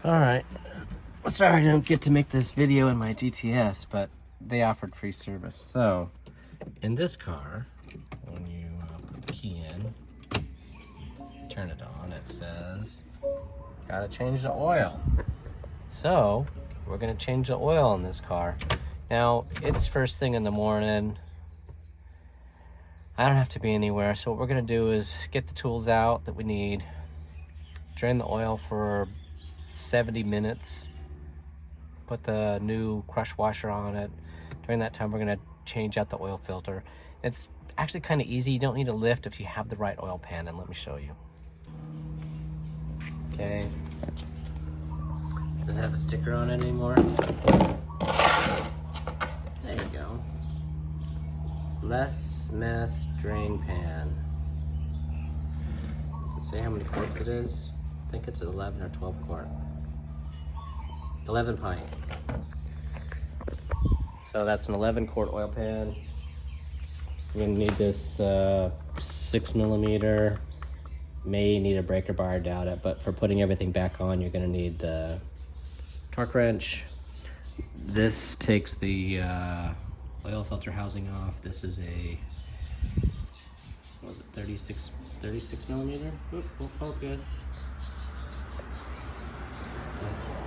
Alright, sorry I didn't get to make this video in my GTS, but they offered free service. So, in this car, when you put the key in, turn it on, it says, gotta change the oil. So, we're gonna change the oil in this car. Now, it's first thing in the morning. I don't have to be anywhere, so what we're gonna do is get the tools out that we need, drain the oil for 70 minutes, put the new crush washer on it. During that time, we're gonna change out the oil filter. It's actually kind of easy. You don't need a lift if you have the right oil pan, and let me show you. Okay. Does it have a sticker on it anymore? There you go. Less mess drain pan. Does it say how many quarts it is? I think it's 11 or 12 quart. 11 pint. So that's an 11 quart oil pan. You're gonna need this 6 millimeter. May need a breaker bar, I doubt it, but for putting everything back on, you're gonna need the torque wrench. This takes the oil filter housing off. This is a, what was it, 36 millimeter? Oop, we'll focus. Yes,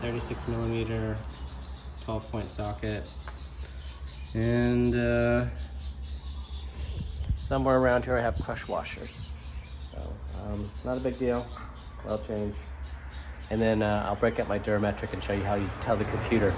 36 millimeter, 12-point socket, and somewhere around here I have crush washers. So not a big deal. Oil change, and then I'll break up my Durametric and show you how you tell the computer.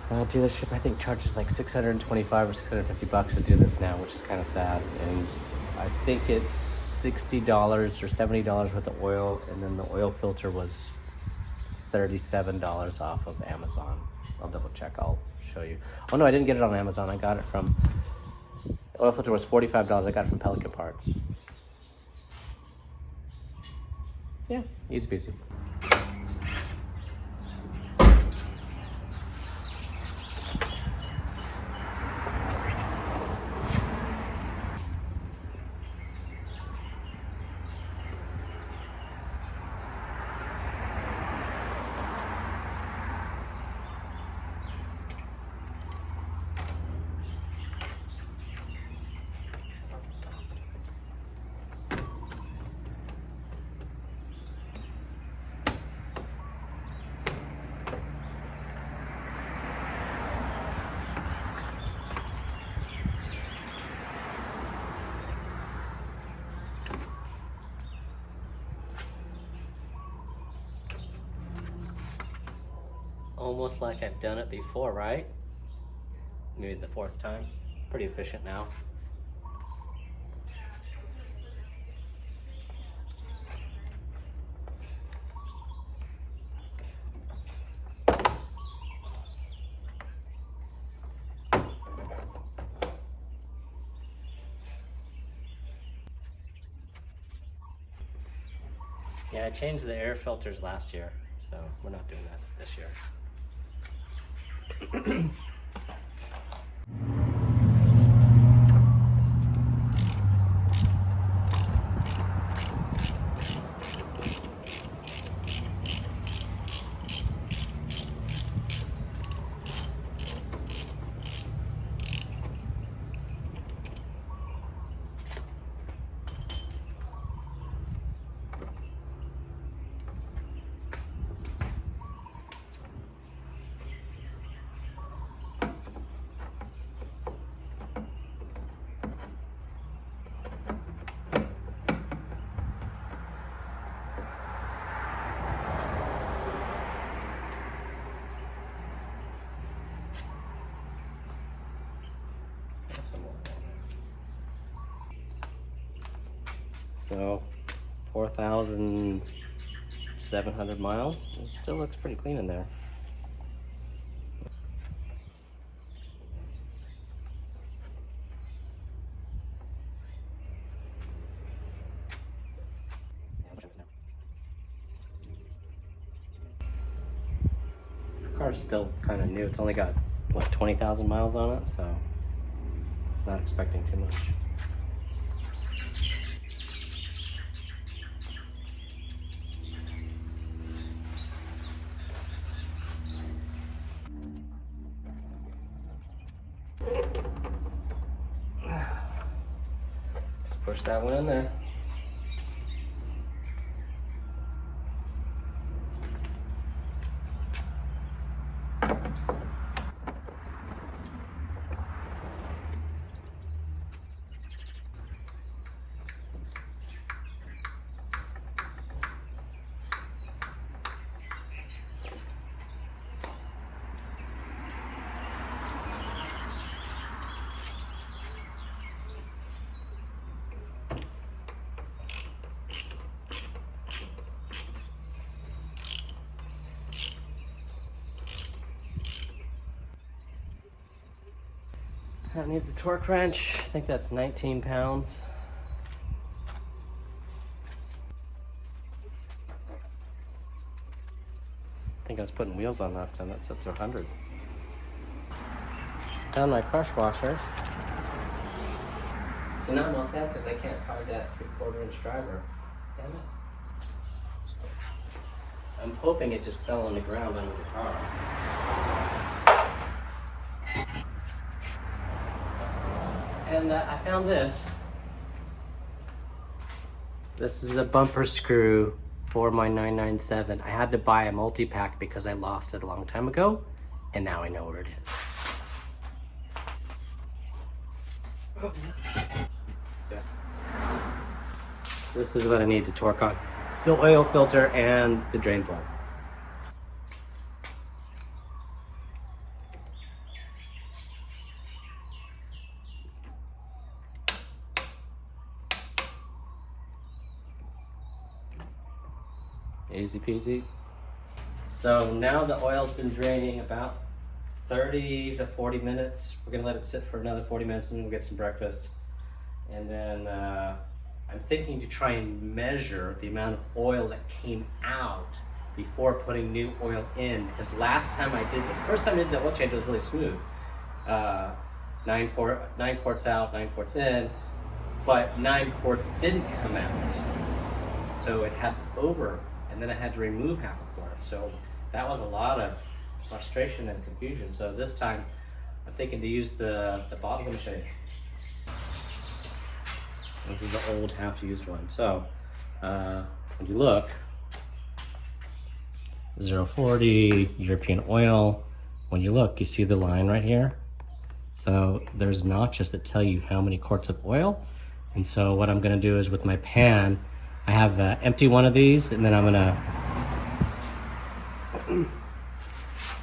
Dealership I think charges like $625 or $650 to do this now, which is kind of sad. And I think it's $60 or $70 worth of oil, and then the oil filter was $37 off of Amazon. I'll double check, I'll show you. Oh no, I didn't get it on Amazon. I got it from, the oil filter was $45. I got it from Pelican Parts. Yeah, easy peasy. Almost like I've done it before, right? Maybe the 4th time. Pretty efficient now. Yeah, I changed the air filters last year, so we're not doing that this year. So 4,700 miles. It still looks pretty clean in there. The car's still kind of new. It's only got, what, 20,000 miles on it, so not expecting too much. Just push that one in there. That needs a torque wrench. I think that's 19 pounds. I think I was putting wheels on last time. That's up to 100. Found my crush washers. So now I'm all sad because I can't find that 3/4 inch driver. Damn it. I'm hoping it just fell on the ground under the car. And I found this. This is a bumper screw for my 997. I had to buy a multi-pack because I lost it a long time ago, and now I know where it is. So, this is what I need to torque on the oil filter and the drain plug. Easy peasy. So now the oil's been draining about 30 to 40 minutes. We're gonna let it sit for another 40 minutes and then we'll get some breakfast. And then I'm thinking to try and measure the amount of oil that came out before putting new oil in. Because last time I did this, first time I did the oil change, it was really smooth. 9 quarts out, 9 quarts in, but 9 quarts didn't come out. So it had over, and then I had to remove half a quart. So that was a lot of frustration and confusion. So this time I'm thinking to use the bottle. Let me show you. This is the old half-used one. So when you look, 040 European oil. When you look, you see the line right here. So there's notches that tell you how many quarts of oil. And so what I'm gonna do is with my pan, I have empty one of these, and then I'm gonna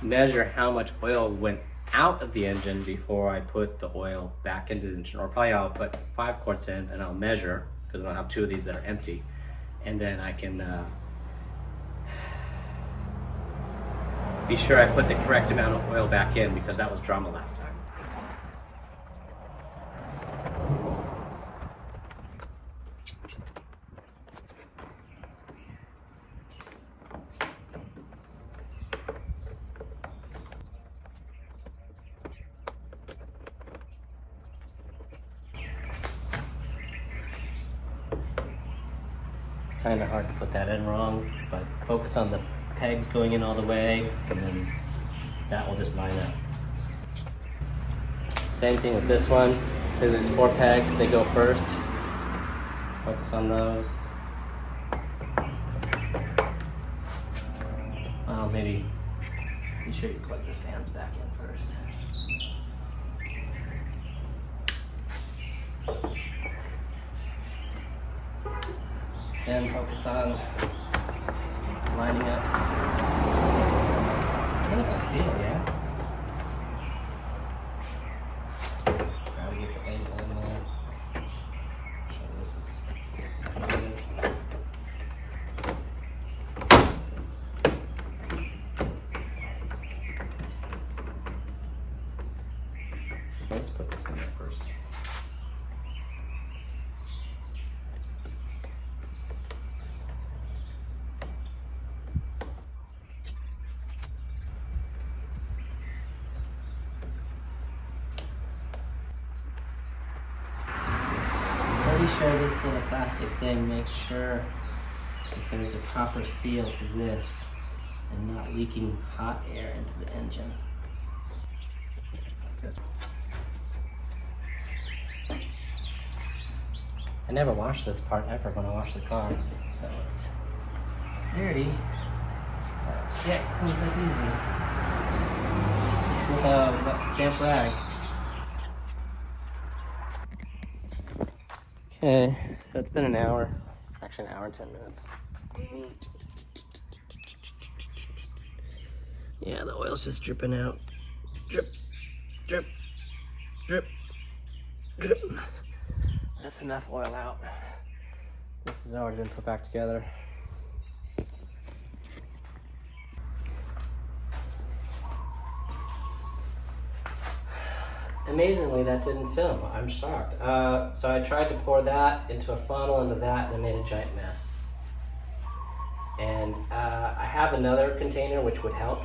measure how much oil went out of the engine before I put the oil back into the engine. Or probably I'll put 5 quarts in and I'll measure, because I'll have 2 of these that are empty. And then I can be sure I put the correct amount of oil back in, because that was drama last time. Kind of hard to put that in wrong, but focus on the pegs going in all the way, and then that will just line up. Same thing with this one. So there's 4 pegs, they go first. Focus on those. Well, maybe be sure you plug the fans back in first. And focus on lining up. How does that feel, yeah? Gotta get the angle in there. Sure this is good. Let's put this in there first. Sure this little plastic thing makes sure that there's a proper seal to this and not leaking hot air into the engine. I never wash this part ever when I wash the car, so it's dirty. Yeah, it cleans up easy. Just with a damp rag. Okay, so it's been an hour. Actually, an hour and 10 minutes. Yeah, the oil's just dripping out. Drip, drip, drip, drip. That's enough oil out. This has already been put back together. Amazingly, that didn't film. I'm shocked. So I tried to pour that into a funnel, into that, and it made a giant mess. And I have another container which would help,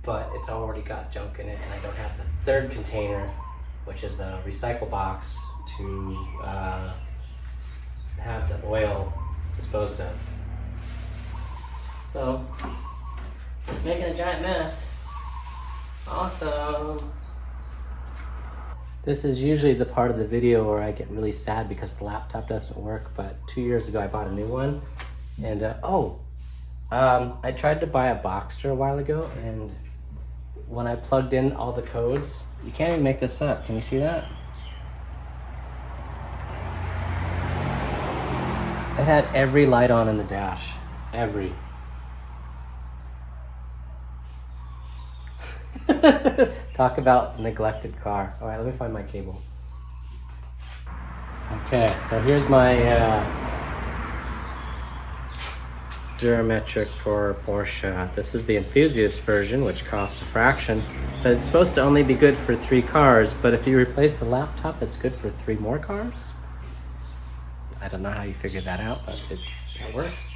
but it's already got junk in it, and I don't have the third container, which is the recycle box, to have the oil disposed of. So, it's making a giant mess. Awesome. This is usually the part of the video where I get really sad because the laptop doesn't work, but 2 years ago I bought a new one. And I tried to buy a Boxster a while ago, and when I plugged in all the codes, you can't even make this up. Can you see that? It had every light on in the dash. Every. Talk about neglected car. All right, let me find my cable. Okay, so here's my Durametric for Porsche. This is the enthusiast version, which costs a fraction, but it's supposed to only be good for 3 cars, but if you replace the laptop, it's good for 3 more cars. I don't know how you figured that out, but it works.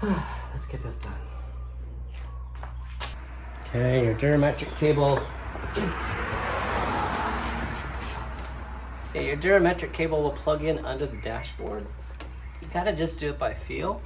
Let's get this done. Okay, your Durametric cable. Okay, your Durametric cable will plug in under the dashboard. You gotta just do it by feel.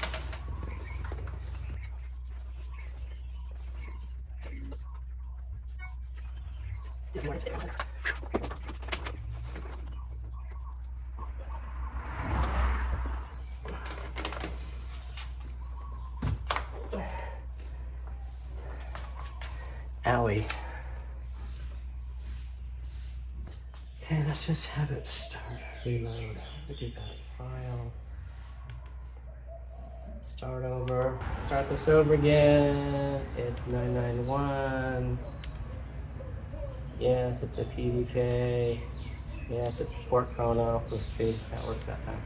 Owie. Okay, let's just have it start. Reload. Look at that file. Start over. Start this over again. It's 991. Yes, it's a PDK. Yes, it's a Sport Chrono. Let's see, that worked that time.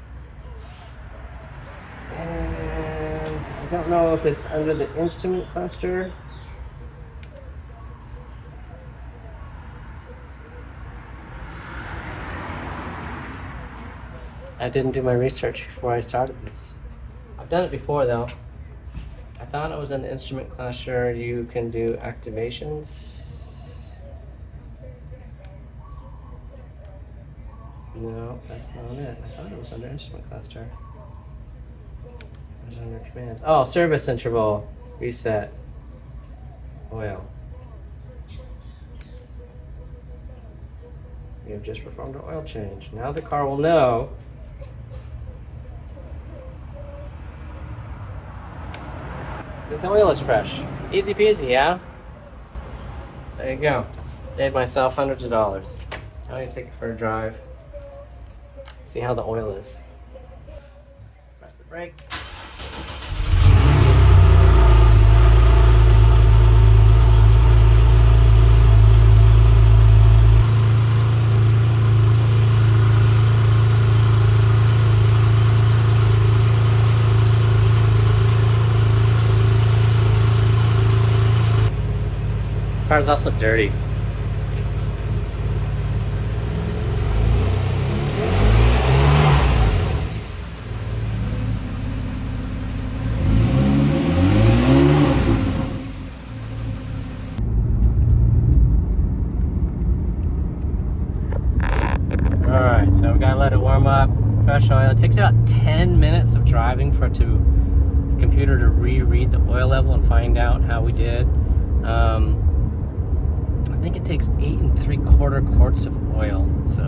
And I don't know if it's under the instrument cluster. I didn't do my research before I started this. I've done it before though. I thought it was an instrument cluster. You can do activations. No, that's not it. I thought it was under instrument cluster. It was under commands. Oh, service interval. Reset. Oil. We have just performed an oil change. Now the car will know that the oil is fresh. Easy peasy, yeah? There you go. Saved myself hundreds of dollars. Now I need to take it for a drive. See how the oil is. Press the brake. The car's also dirty. Alright, so we gotta let it warm up. Fresh oil. It takes about 10 minutes of driving for the computer to reread the oil level and find out how we did. I think it takes 8 3/4 quarts of oil, so,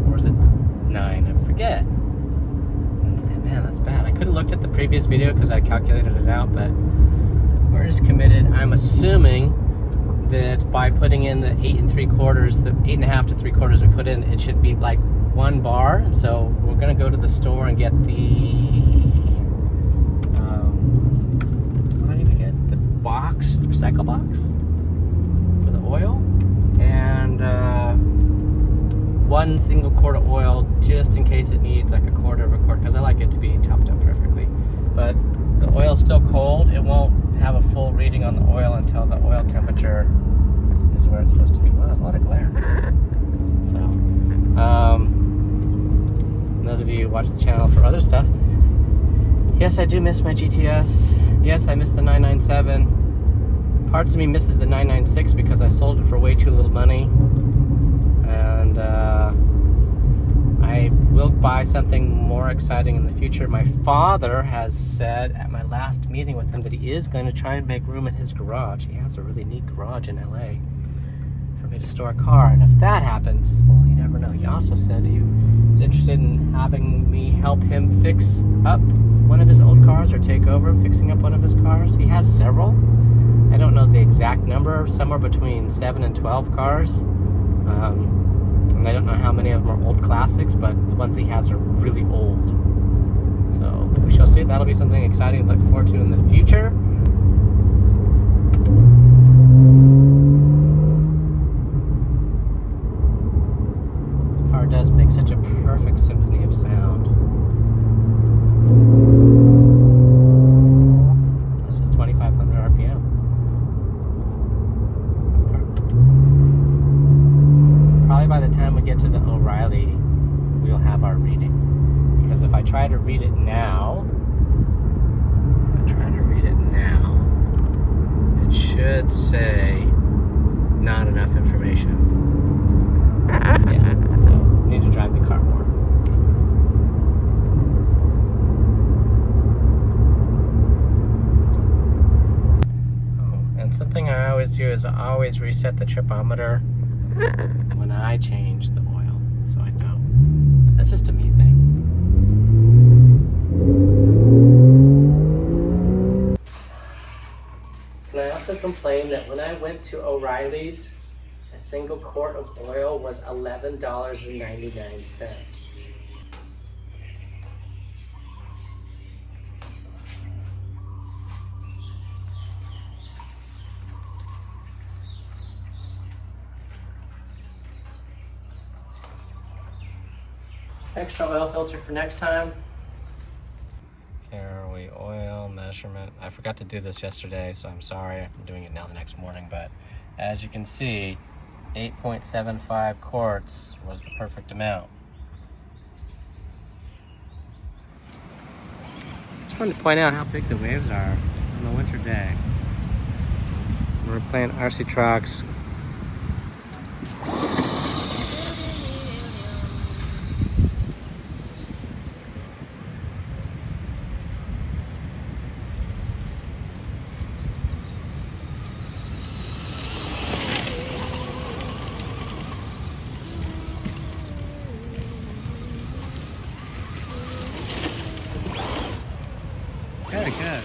or is it 9? I forget. forget. Man, that's bad. I could have looked at the previous video because I calculated it out, but we're just committed. I'm assuming that by putting in the 8 3/4, the 8.5 to 3/4 we put in, it should be like 1 bar. And so we're gonna go to the store and get the what do I need to get? The box, the recycle box for the oil, and 1 single quart of oil just in case it needs like 1/4 of a quart, because I like it to be topped up perfectly. But the oil's still cold. It won't have a full reading on the oil until the oil temperature is where it's supposed to be. Wow, there's a lot of glare. So, those of you who watch the channel for other stuff, yes, I do miss my GTS. Yes, I miss the 997. Parts of me misses the 996 because I sold it for way too little money. And I will buy something more exciting in the future. My father has said at my last meeting with him that he is going to try and make room in his garage. He has a really neat garage in LA for me to store a car. And if that happens, well, you never know. He also said he was interested in having me help him fix up one of his old cars, or take over fixing up one of his cars. He has several. I don't know the exact number, somewhere between 7 and 12 cars. And I don't know how many of them are old classics, but the ones he has are really old. So we shall see. That'll be something exciting to look forward to in the future. This car does make such a perfect symphony of sound. This is 2,500 RPM. Probably by the time we get to the O'Reilly, we'll have our reading. Because if I try to read it now, it should say not enough information. Yeah, so need to drive the car more. Oh, and something I always do is I always reset the tripometer when I change the oil, so I don't. That's just a me thing. And I also complained that when I went to O'Reilly's, a single quart of oil was $11.99. Extra oil filter for next time. Here we oil measurement. I forgot to do this yesterday, so I'm sorry. I'm doing it now the next morning, but as you can see, 8.75 quarts was the perfect amount. Just wanted to point out how big the waves are on a winter day. We're playing RC trucks. Good, good.